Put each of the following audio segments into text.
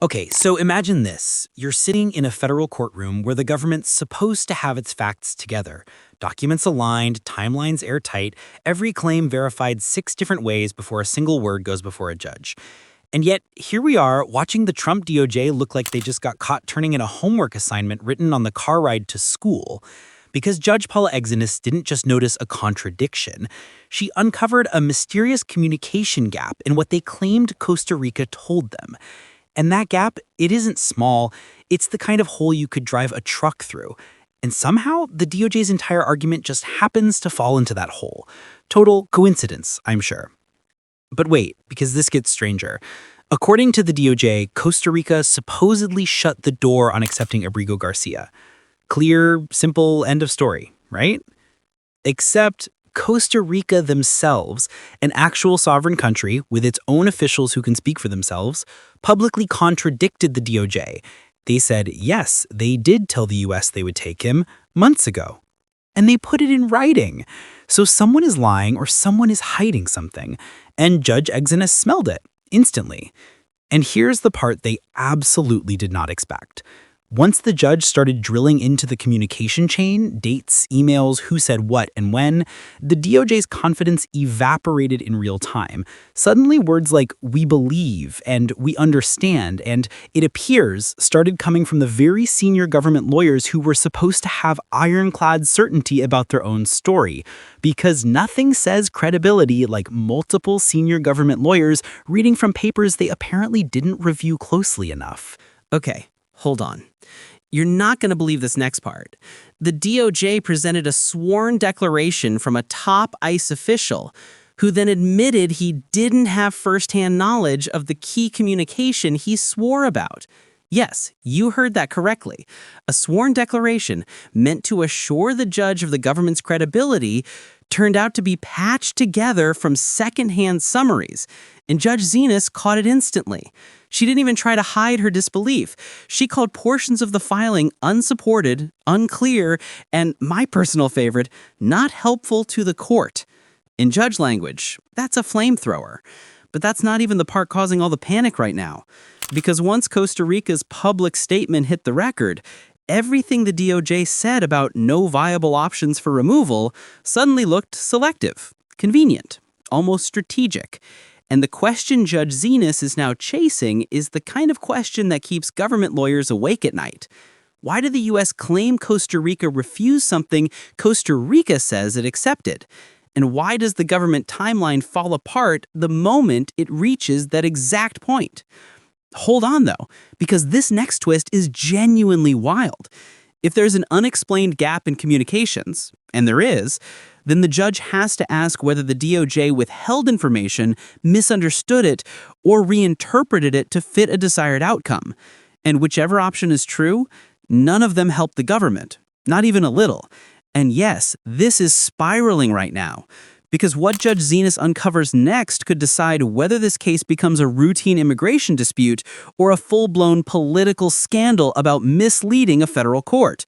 Okay, so imagine this. You're sitting in a federal courtroom where the government's supposed to have its facts together. Documents aligned, timelines airtight, every claim verified 6 different ways before a single word goes before a judge. And yet, here we are, watching the Trump DOJ look like they just got caught turning in a homework assignment written on the car ride to school. Because Judge Paula Xinis didn't just notice a contradiction, she uncovered a mysterious communication gap in what they claimed Costa Rica told them. And that gap, it isn't small, it's the kind of hole you could drive a truck through. And somehow, the DOJ's entire argument just happens to fall into that hole. Total coincidence, I'm sure. But wait, because this gets stranger. According to the DOJ, Costa Rica supposedly shut the door on accepting Abrego García. Clear, simple, end of story, right? Except Costa Rica themselves, an actual sovereign country with its own officials who can speak for themselves, publicly contradicted the DOJ. They said, yes, they did tell the US they would take him months ago. And they put it in writing. So someone is lying or someone is hiding something. And Judge Xinis smelled it instantly. And here's the part they absolutely did not expect. Once the judge started drilling into the communication chain, dates, emails, who said what and when, the DOJ's confidence evaporated in real time. Suddenly words like "we believe" and "we understand" and "it appears" started coming from the very senior government lawyers who were supposed to have ironclad certainty about their own story. Because nothing says credibility like multiple senior government lawyers reading from papers they apparently didn't review closely enough. Okay, hold on. You're not going to believe this next part. The DOJ presented a sworn declaration from a top ICE official who then admitted he didn't have firsthand knowledge of the key communication he swore about. Yes, you heard that correctly. A sworn declaration meant to assure the judge of the government's credibility turned out to be patched together from secondhand summaries, and Judge Xinis caught it instantly. She didn't even try to hide her disbelief. She called portions of the filing unsupported, unclear, and, my personal favorite, not helpful to the court. In judge language, that's a flamethrower. But that's not even the part causing all the panic right now. Because once Costa Rica's public statement hit the record, everything the DOJ said about no viable options for removal suddenly looked selective, convenient, almost strategic. And the question Judge Xinis is now chasing is the kind of question that keeps government lawyers awake at night. Why did the U.S. claim Costa Rica refused something Costa Rica says it accepted? And why does the government timeline fall apart the moment it reaches that exact point? Hold on, though, because this next twist is genuinely wild. If there's an unexplained gap in communications, and there is, then the judge has to ask whether the DOJ withheld information, misunderstood it, or reinterpreted it to fit a desired outcome. And whichever option is true, none of them help the government, not even a little. And yes, this is spiraling right now, because what Judge Xinis uncovers next could decide whether this case becomes a routine immigration dispute or a full-blown political scandal about misleading a federal court.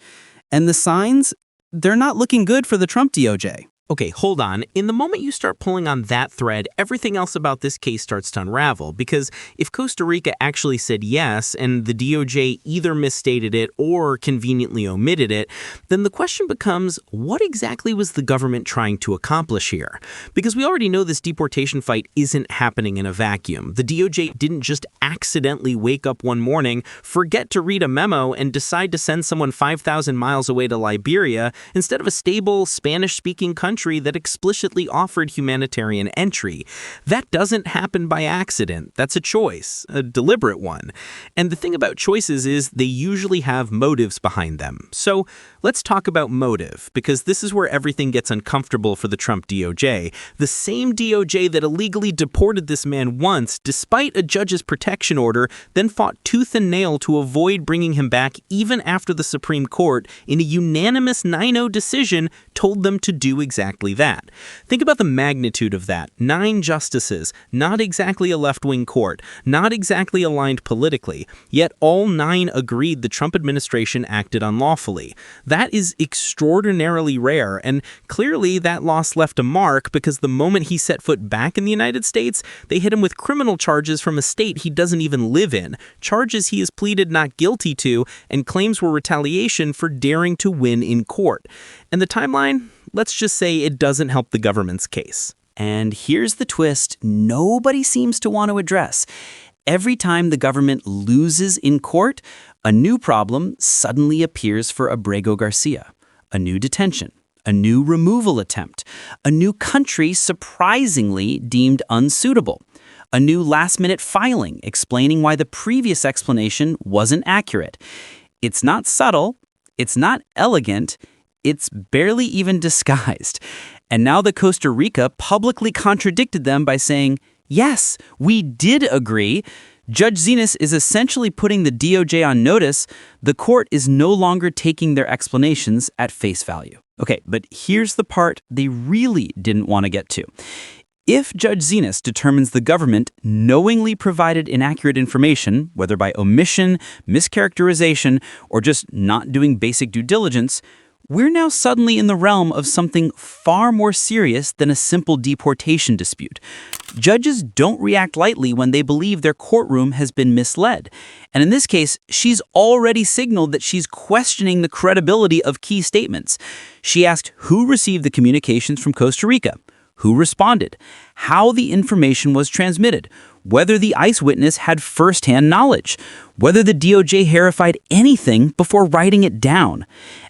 And the signs? They're not looking good for the Trump DOJ. Okay, hold on. In the moment you start pulling on that thread, everything else about this case starts to unravel. Because if Costa Rica actually said yes, and the DOJ either misstated it or conveniently omitted it, then the question becomes, what exactly was the government trying to accomplish here? Because we already know this deportation fight isn't happening in a vacuum. The DOJ didn't just accidentally wake up one morning, forget to read a memo, and decide to send someone 5,000 miles away to Liberia instead of a stable, Spanish-speaking country that explicitly offered humanitarian entry. That doesn't happen by accident. That's a choice, a deliberate one. And the thing about choices is they usually have motives behind them. So let's talk about motive, because this is where everything gets uncomfortable for the Trump DOJ. The same DOJ that illegally deported this man once, despite a judge's protection order, then fought tooth and nail to avoid bringing him back even after the Supreme Court, in a unanimous 9-0 decision, told them to do exactly exactly that. Think about the magnitude of that. 9 justices, not exactly a left-wing court, not exactly aligned politically, yet all 9 agreed the Trump administration acted unlawfully. That is extraordinarily rare, and clearly that loss left a mark because the moment he set foot back in the United States, they hit him with criminal charges from a state he doesn't even live in, charges he has pleaded not guilty to, and claims were retaliation for daring to win in court. And the timeline? Let's just say it doesn't help the government's case. And here's the twist nobody seems to want to address. Every time the government loses in court, a new problem suddenly appears for Abrego García. A new detention, a new removal attempt, a new country surprisingly deemed unsuitable, a new last-minute filing explaining why the previous explanation wasn't accurate. It's not subtle, it's not elegant, it's barely even disguised. And now the Costa Rica publicly contradicted them by saying, yes, we did agree. Judge Xinis is essentially putting the DOJ on notice. The court is no longer taking their explanations at face value. Okay, but here's the part they really didn't want to get to. If Judge Xinis determines the government knowingly provided inaccurate information, whether by omission, mischaracterization, or just not doing basic due diligence, we're now suddenly in the realm of something far more serious than a simple deportation dispute. Judges don't react lightly when they believe their courtroom has been misled. And in this case, she's already signaled that she's questioning the credibility of key statements. She asked who received the communications from Costa Rica, who responded, how the information was transmitted, whether the ICE witness had firsthand knowledge, whether the DOJ verified anything before writing it down.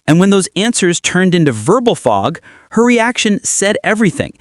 And when those answers turned into verbal fog, her reaction said everything.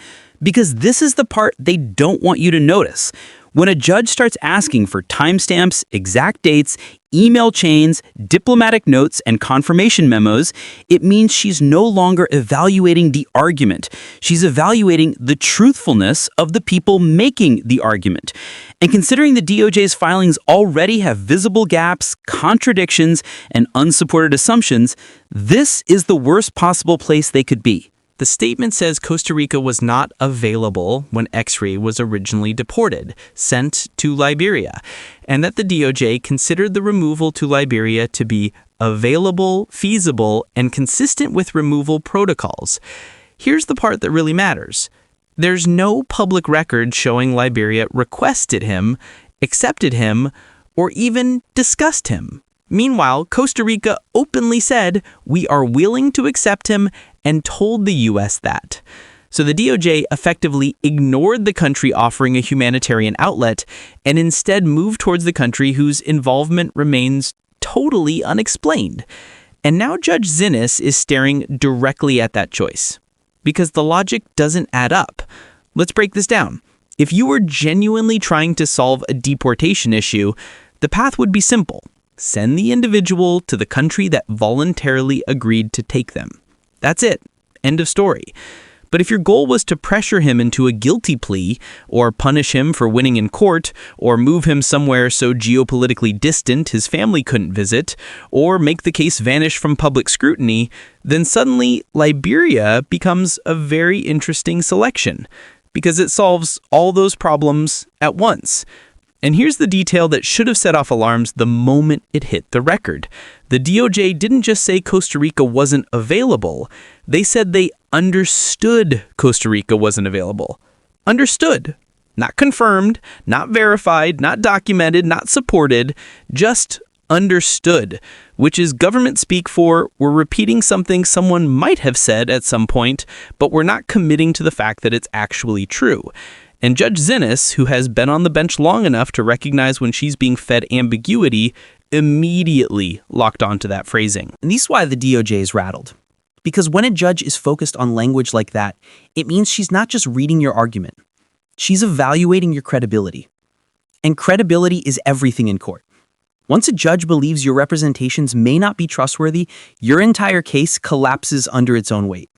Because this is the part they don't want you to notice. When a judge starts asking for timestamps, exact dates, email chains, diplomatic notes, and confirmation memos, it means she's no longer evaluating the argument. She's evaluating the truthfulness of the people making the argument. And considering the DOJ's filings already have visible gaps, contradictions, and unsupported assumptions, this is the worst possible place they could be. The statement says Costa Rica was not available when X-Ray was originally deported, sent to Liberia, and that the DOJ considered the removal to Liberia to be available, feasible, and consistent with removal protocols. Here's the part that really matters. There's no public record showing Liberia requested him, accepted him, or even discussed him. Meanwhile, Costa Rica openly said, we are willing to accept him, and told the U.S. that. So the DOJ effectively ignored the country offering a humanitarian outlet and instead moved towards the country whose involvement remains totally unexplained. And now Judge Xinis is staring directly at that choice. Because the logic doesn't add up. Let's break this down. If you were genuinely trying to solve a deportation issue, the path would be simple. Send the individual to the country that voluntarily agreed to take them. That's it. End of story. But if your goal was to pressure him into a guilty plea, or punish him for winning in court, or move him somewhere so geopolitically distant his family couldn't visit, or make the case vanish from public scrutiny, then suddenly Liberia becomes a very interesting selection, because it solves all those problems at once. And here's the detail that should have set off alarms the moment it hit the record. The DOJ didn't just say Costa Rica wasn't available. They said they understood Costa Rica wasn't available. Understood. Not confirmed, not verified, not documented, not supported, just understood, which is government speak for we're repeating something someone might have said at some point, but we're not committing to the fact that it's actually true. And Judge Xinis, who has been on the bench long enough to recognize when she's being fed ambiguity, immediately locked onto that phrasing. And this is why the DOJ is rattled. Because when a judge is focused on language like that, it means she's not just reading your argument. She's evaluating your credibility. And credibility is everything in court. Once a judge believes your representations may not be trustworthy, your entire case collapses under its own weight.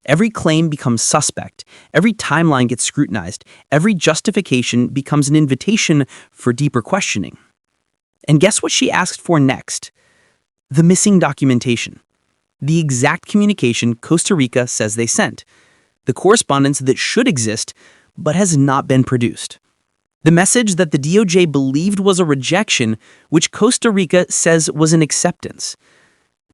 Every claim becomes suspect. Every timeline gets scrutinized. Every justification becomes an invitation for deeper questioning. And guess what she asked for next? The missing documentation. The exact communication Costa Rica says they sent. the correspondence that should exist but has not been produced. The message that the DOJ believed was a rejection, which Costa Rica says was an acceptance.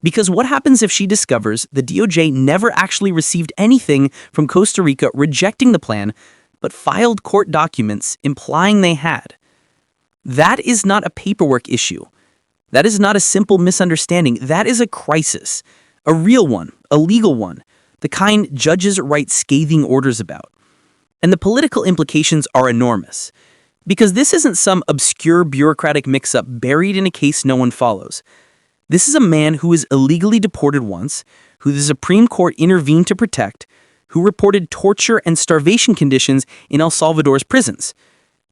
Because what happens if she discovers the DOJ never actually received anything from Costa Rica rejecting the plan, but filed court documents implying they had? That is not a paperwork issue. That is not a simple misunderstanding. That is a crisis. A real one, a legal one, the kind judges write scathing orders about. And the political implications are enormous. Because this isn't some obscure bureaucratic mix-up buried in a case no one follows. This is a man who was illegally deported once, who the Supreme Court intervened to protect, who reported torture and starvation conditions in El Salvador's prisons.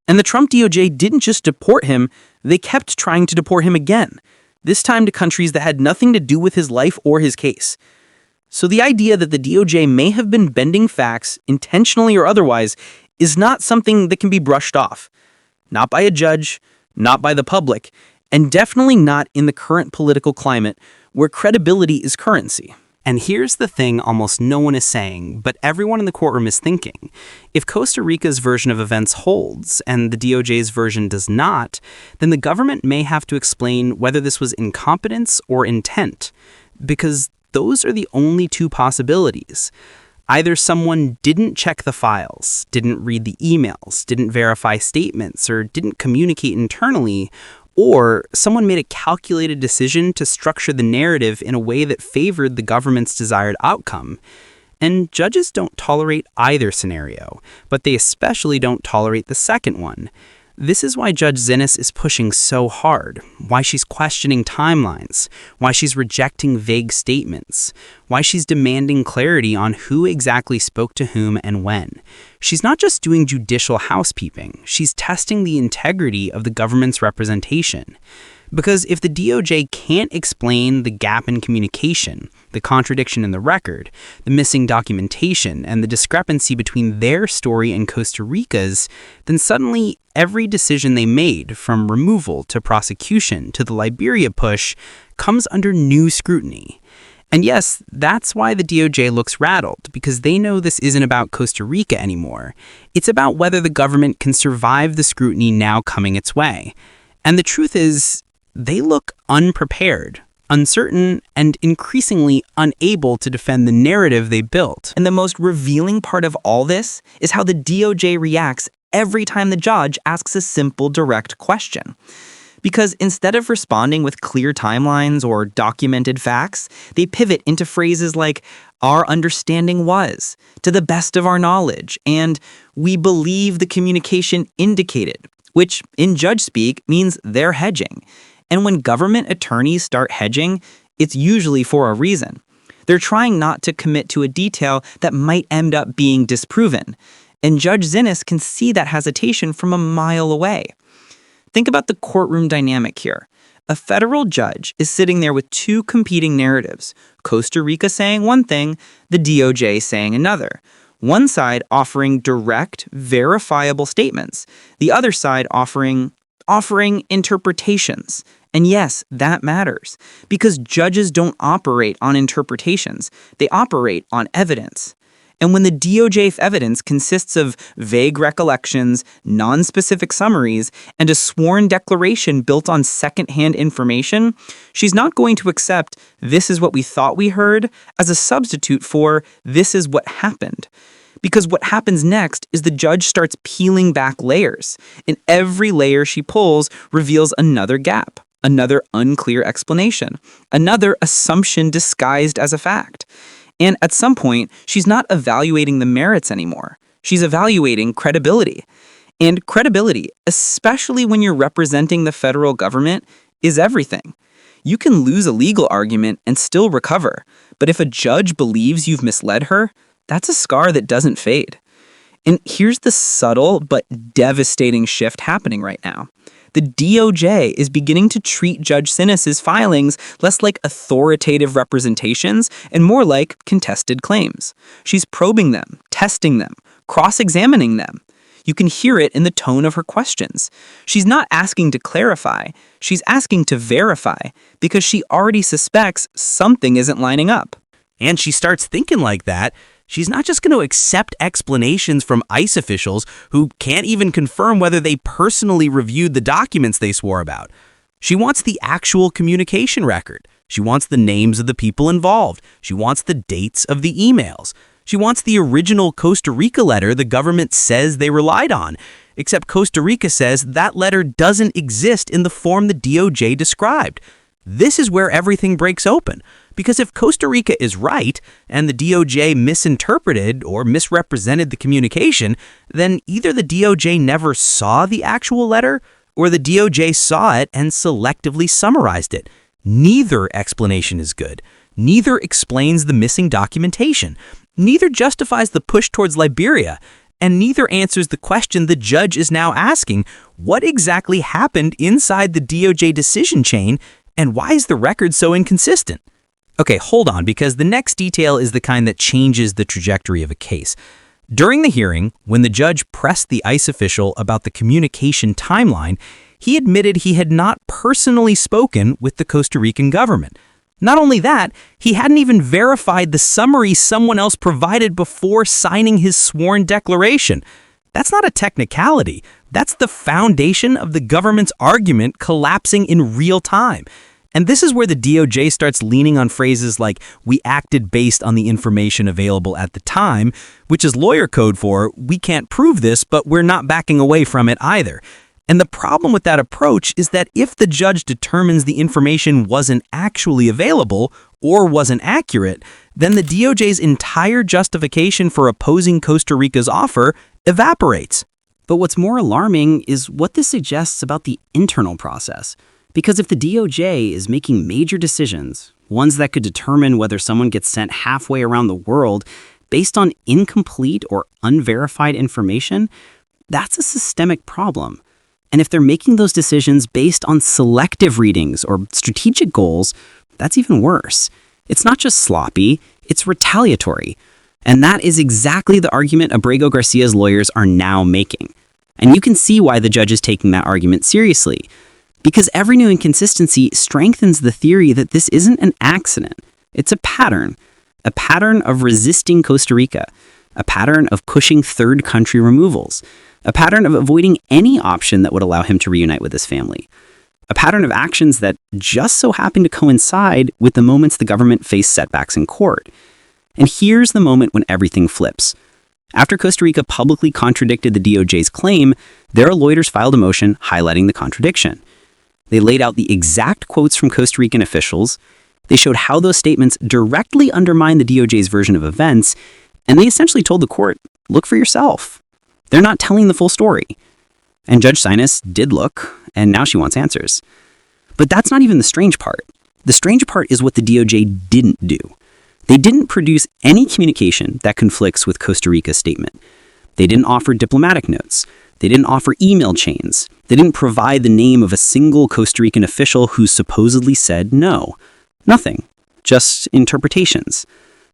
And the Trump DOJ didn't just deport him, they kept trying to deport him again, this time to countries that had nothing to do with his life or his case. So the idea that the DOJ may have been bending facts, intentionally or otherwise, is not something that can be brushed off. Not by a judge, not by the public, and definitely not in the current political climate where credibility is currency. And here's the thing almost no one is saying, but everyone in the courtroom is thinking. If Costa Rica's version of events holds, and the DOJ's version does not, then the government may have to explain whether this was incompetence or intent, because those are the only two possibilities. Either someone didn't check the files, didn't read the emails, didn't verify statements, or didn't communicate internally, or someone made a calculated decision to structure the narrative in a way that favored the government's desired outcome. And judges don't tolerate either scenario, but they especially don't tolerate the second one. This is why Judge Xinis is pushing so hard, why she's questioning timelines, why she's rejecting vague statements, why she's demanding clarity on who exactly spoke to whom and when. She's not just doing judicial housekeeping, she's testing the integrity of the government's representation. Because if the DOJ can't explain the gap in communication, the contradiction in the record, the missing documentation, and the discrepancy between their story and Costa Rica's, then suddenly every decision they made, from removal to prosecution to the Liberia push, comes under new scrutiny. And yes, that's why the DOJ looks rattled, because they know this isn't about Costa Rica anymore. It's about whether the government can survive the scrutiny now coming its way. And the truth is, they look unprepared, uncertain, and increasingly unable to defend the narrative they built. And the most revealing part of all this is how the DOJ reacts every time the judge asks a simple, direct question. Because instead of responding with clear timelines or documented facts, they pivot into phrases like, "our understanding was," "to the best of our knowledge," and "we believe the communication indicated," which in judge speak means they're hedging. And when government attorneys start hedging, it's usually for a reason. They're trying not to commit to a detail that might end up being disproven. And Judge Xinis can see that hesitation from a mile away. Think about the courtroom dynamic here. A federal judge is sitting there with two competing narratives, Costa Rica saying one thing, the DOJ saying another. One side offering direct, verifiable statements, the other side offering interpretations. And yes, that matters, because judges don't operate on interpretations, they operate on evidence. And when the DOJ evidence consists of vague recollections, non-specific summaries, and a sworn declaration built on second-hand information, she's not going to accept "this is what we thought we heard" as a substitute for "this is what happened." Because what happens next is the judge starts peeling back layers, and every layer she pulls reveals another gap, another unclear explanation, another assumption disguised as a fact. And at some point, she's not evaluating the merits anymore. She's evaluating credibility. And credibility, especially when you're representing the federal government, is everything. You can lose a legal argument and still recover, but if a judge believes you've misled her, that's a scar that doesn't fade. And here's the subtle but devastating shift happening right now. The DOJ is beginning to treat Judge Xinis' filings less like authoritative representations and more like contested claims. She's probing them, testing them, cross-examining them. You can hear it in the tone of her questions. She's not asking to clarify, she's asking to verify, because she already suspects something isn't lining up. And she starts thinking like that, She's not just going to accept explanations from ICE officials who can't even confirm whether they personally reviewed the documents they swore about. She wants the actual communication record. She wants the names of the people involved. She wants the dates of the emails. She wants the original Costa Rica letter the government says they relied on, except Costa Rica says that letter doesn't exist in the form the DOJ described. This is where everything breaks open, because if Costa Rica is right and the DOJ misinterpreted or misrepresented the communication, then either the DOJ never saw the actual letter or the DOJ saw it and selectively summarized it. Neither explanation is good. Neither explains the missing documentation. Neither justifies the push towards Liberia. And neither answers the question the judge is now asking: what exactly happened inside the DOJ decision chain, and why is the record so inconsistent? Okay, hold on, because the next detail is the kind that changes the trajectory of a case. During the hearing, when the judge pressed the ICE official about the communication timeline, he admitted he had not personally spoken with the Costa Rican government. Not only that, he hadn't even verified the summary someone else provided before signing his sworn declaration. That's not a technicality. That's the foundation of the government's argument collapsing in real time. And this is where the DOJ starts leaning on phrases like, "we acted based on the information available at the time," which is lawyer code for, "we can't prove this, but we're not backing away from it either." And the problem with that approach is that if the judge determines the information wasn't actually available or wasn't accurate, then the DOJ's entire justification for opposing Costa Rica's offer evaporates. But what's more alarming is what this suggests about the internal process. Because if the DOJ is making major decisions, ones that could determine whether someone gets sent halfway around the world based on incomplete or unverified information, that's a systemic problem. And if they're making those decisions based on selective readings or strategic goals, that's even worse. It's not just sloppy, it's retaliatory. And that is exactly the argument Abrego Garcia's lawyers are now making. And you can see why the judge is taking that argument seriously. Because every new inconsistency strengthens the theory that this isn't an accident. It's a pattern of resisting Costa Rica, a pattern of pushing third country removals, a pattern of avoiding any option that would allow him to reunite with his family, a pattern of actions that just so happen to coincide with the moments the government faced setbacks in court. And here's the moment when everything flips. After Costa Rica publicly contradicted the DOJ's claim, their lawyers filed a motion highlighting the contradiction. They laid out the exact quotes from Costa Rican officials, they showed how those statements directly undermine the DOJ's version of events, and they essentially told the court, look for yourself. They're not telling the full story. And Judge Xinis did look, and now she wants answers. But that's not even the strange part. The strange part is what the DOJ didn't do. They didn't produce any communication that conflicts with Costa Rica's statement. They didn't offer diplomatic notes. They didn't offer email chains. They didn't provide the name of a single Costa Rican official who supposedly said no. Nothing. Just interpretations.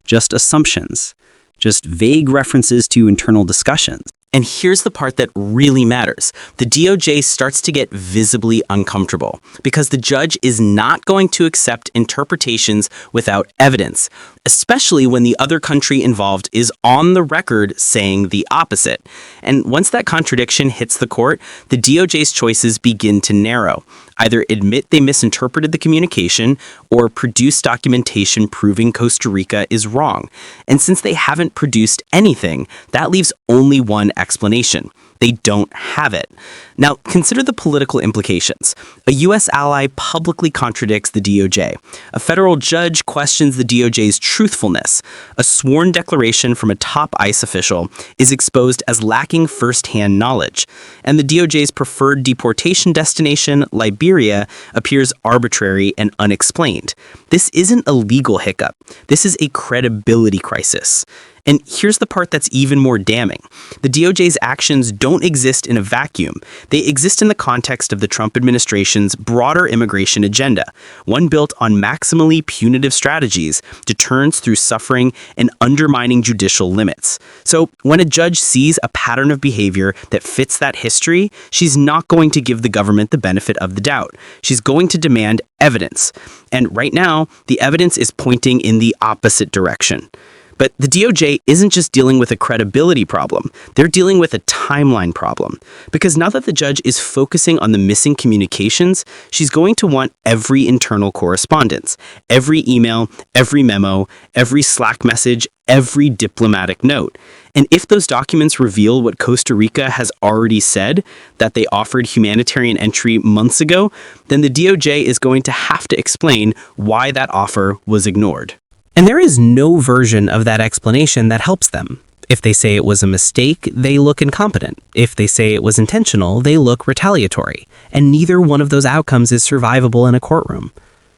Just assumptions. Just vague references to internal discussions. And here's the part that really matters. The DOJ starts to get visibly uncomfortable because the judge is not going to accept interpretations without evidence, especially when the other country involved is on the record saying the opposite. And once that contradiction hits the court, the DOJ's choices begin to narrow. Either admit they misinterpreted the communication or produce documentation proving Costa Rica is wrong. And since they haven't produced anything, that leaves only one explanation. They don't have it. Now, consider the political implications. A U.S. ally publicly contradicts the DOJ. A federal judge questions the DOJ's truthfulness. A sworn declaration from a top ICE official is exposed as lacking first-hand knowledge. And the DOJ's preferred deportation destination, Liberia, appears arbitrary and unexplained. This isn't a legal hiccup. This is a credibility crisis. And here's the part that's even more damning. The DOJ's actions don't exist in a vacuum. They exist in the context of the Trump administration's broader immigration agenda, one built on maximally punitive strategies, deterrence through suffering, and undermining judicial limits. So when a judge sees a pattern of behavior that fits that history, she's not going to give the government the benefit of the doubt. She's going to demand evidence. And right now, the evidence is pointing in the opposite direction. But the DOJ isn't just dealing with a credibility problem, they're dealing with a timeline problem. Because now that the judge is focusing on the missing communications, she's going to want every internal correspondence, every email, every memo, every Slack message, every diplomatic note. And if those documents reveal what Costa Rica has already said, that they offered humanitarian entry months ago, then the DOJ is going to have to explain why that offer was ignored. And there is no version of that explanation that helps them. If they say it was a mistake, they look incompetent. If they say it was intentional, they look retaliatory. And neither one of those outcomes is survivable in a courtroom.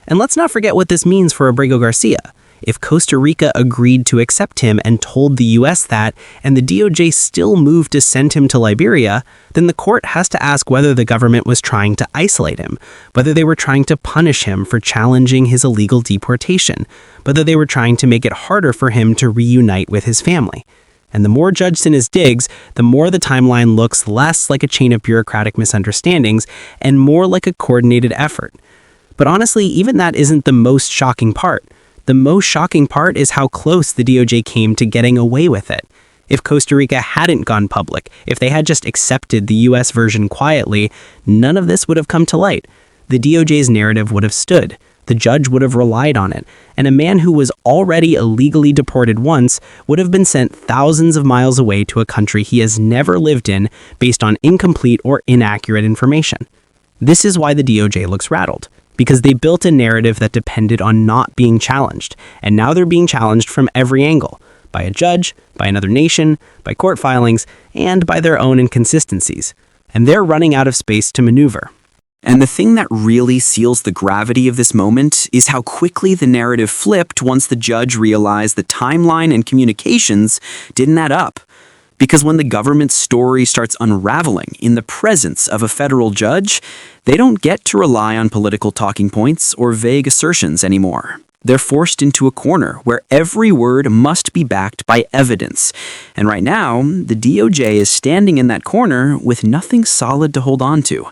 And let's not forget what this means for Abrego García. If Costa Rica agreed to accept him and told the US that, and the DOJ still moved to send him to Liberia, then the court has to ask whether the government was trying to isolate him, whether they were trying to punish him for challenging his illegal deportation, whether they were trying to make it harder for him to reunite with his family. And the more Judge Xinis digs, the more the timeline looks less like a chain of bureaucratic misunderstandings and more like a coordinated effort. But honestly, even that isn't the most shocking part. The most shocking part is how close the DOJ came to getting away with it. If Costa Rica hadn't gone public, if they had just accepted the US version quietly, none of this would have come to light. The DOJ's narrative would have stood. The judge would have relied on it, and a man who was already illegally deported once would have been sent thousands of miles away to a country he has never lived in based on incomplete or inaccurate information. This is why the DOJ looks rattled, because they built a narrative that depended on not being challenged, and now they're being challenged from every angle, by a judge, by another nation, by court filings, and by their own inconsistencies. And they're running out of space to maneuver. And the thing that really seals the gravity of this moment is how quickly the narrative flipped once the judge realized the timeline and communications didn't add up. Because when the government's story starts unraveling in the presence of a federal judge, they don't get to rely on political talking points or vague assertions anymore. They're forced into a corner where every word must be backed by evidence. And right now, the DOJ is standing in that corner with nothing solid to hold on to.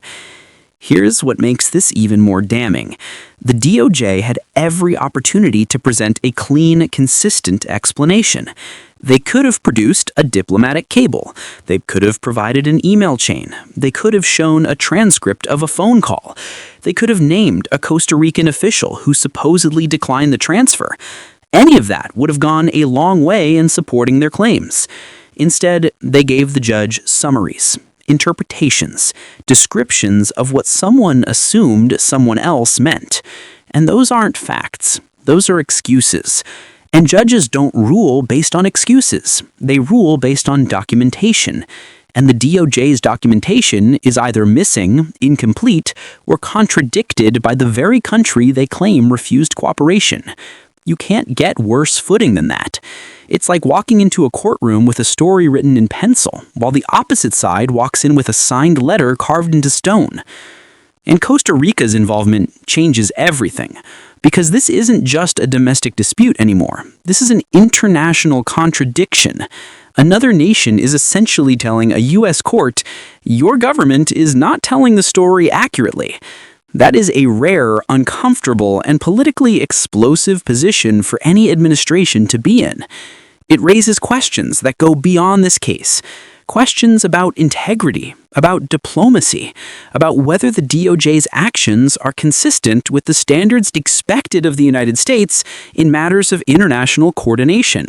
Here's what makes this even more damning. The DOJ had every opportunity to present a clean, consistent explanation. They could have produced a diplomatic cable. They could have provided an email chain. They could have shown a transcript of a phone call. They could have named a Costa Rican official who supposedly declined the transfer. Any of that would have gone a long way in supporting their claims. Instead, they gave the judge summaries, interpretations, descriptions of what someone assumed someone else meant. And those aren't facts. Those are excuses. And judges don't rule based on excuses. They rule based on documentation. And the DOJ's documentation is either missing, incomplete, or contradicted by the very country they claim refused cooperation. You can't get worse footing than that. It's like walking into a courtroom with a story written in pencil, while the opposite side walks in with a signed letter carved into stone. And Costa Rica's involvement changes everything, because this isn't just a domestic dispute anymore. This is an international contradiction. Another nation is essentially telling a U.S. court, your government is not telling the story accurately. That is a rare, uncomfortable, and politically explosive position for any administration to be in. It raises questions that go beyond this case. Questions about integrity, about diplomacy, about whether the DOJ's actions are consistent with the standards expected of the United States in matters of international coordination.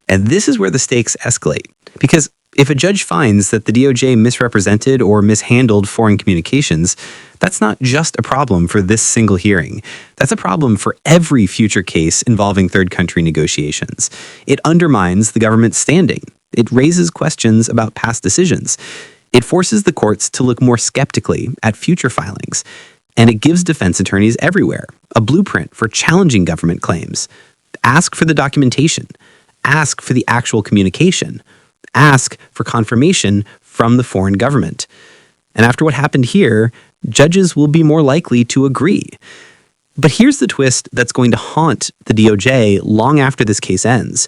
And this is where the stakes escalate. Because if a judge finds that the DOJ misrepresented or mishandled foreign communications, that's not just a problem for this single hearing. That's a problem for every future case involving third country negotiations. It undermines the government's standing. It raises questions about past decisions. It forces the courts to look more skeptically at future filings. And it gives defense attorneys everywhere a blueprint for challenging government claims. Ask for the documentation. Ask for the actual communication. Ask for confirmation from the foreign government. And after what happened here, judges will be more likely to agree. But here's the twist that's going to haunt the DOJ long after this case ends.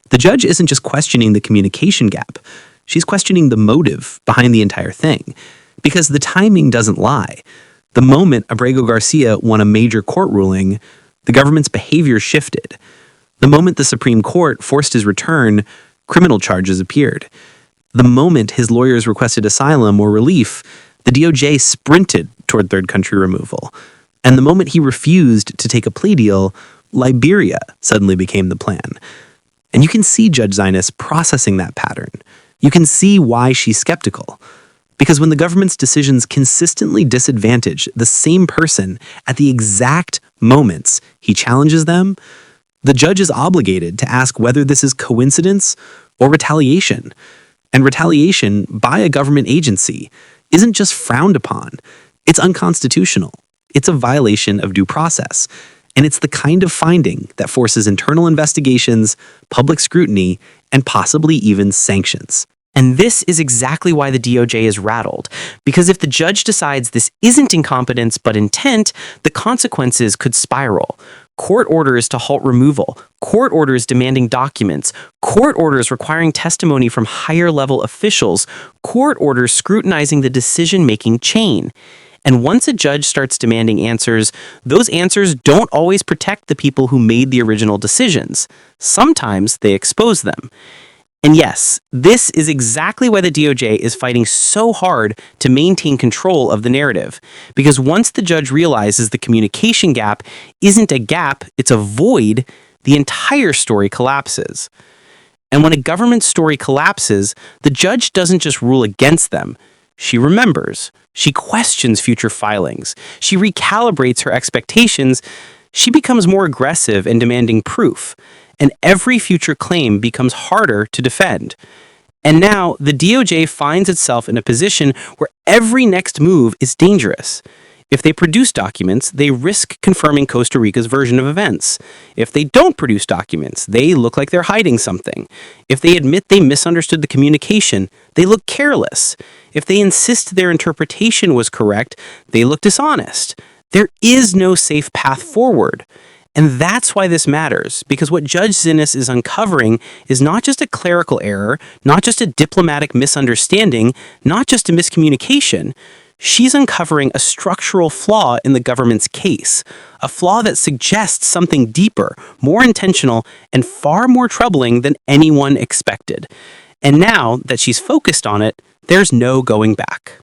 The judge isn't just questioning the communication gap. She's questioning the motive behind the entire thing. Because the timing doesn't lie. The moment Abrego García won a major court ruling, the government's behavior shifted. The moment the Supreme Court forced his return, criminal charges appeared. The moment his lawyers requested asylum or relief, the DOJ sprinted toward third country removal. And the moment he refused to take a plea deal, Liberia suddenly became the plan. And you can see Judge Xinis processing that pattern. You can see why she's skeptical. Because when the government's decisions consistently disadvantage the same person at the exact moments he challenges them, the judge is obligated to ask whether this is coincidence or retaliation. And retaliation by a government agency isn't just frowned upon, it's unconstitutional. It's a violation of due process. And it's the kind of finding that forces internal investigations, public scrutiny, and possibly even sanctions. And this is exactly why the DOJ is rattled. Because if the judge decides this isn't incompetence but intent, the consequences could spiral. Court orders to halt removal, court orders demanding documents, court orders requiring testimony from higher-level officials, court orders scrutinizing the decision-making chain. And once a judge starts demanding answers, those answers don't always protect the people who made the original decisions. Sometimes they expose them. And yes, this is exactly why the DOJ is fighting so hard to maintain control of the narrative. Because once the judge realizes the communication gap isn't a gap, it's a void, the entire story collapses. And when a government story collapses, the judge doesn't just rule against them. She remembers. She questions future filings. She recalibrates her expectations. She becomes more aggressive in demanding proof. And every future claim becomes harder to defend. And now, the DOJ finds itself in a position where every next move is dangerous. If they produce documents, they risk confirming Costa Rica's version of events. If they don't produce documents, they look like they're hiding something. If they admit they misunderstood the communication, they look careless. If they insist their interpretation was correct, they look dishonest. There is no safe path forward. And that's why this matters, because what Judge Xinis is uncovering is not just a clerical error, not just a diplomatic misunderstanding, not just a miscommunication. She's uncovering a structural flaw in the government's case, a flaw that suggests something deeper, more intentional, and far more troubling than anyone expected. And now that she's focused on it, there's no going back.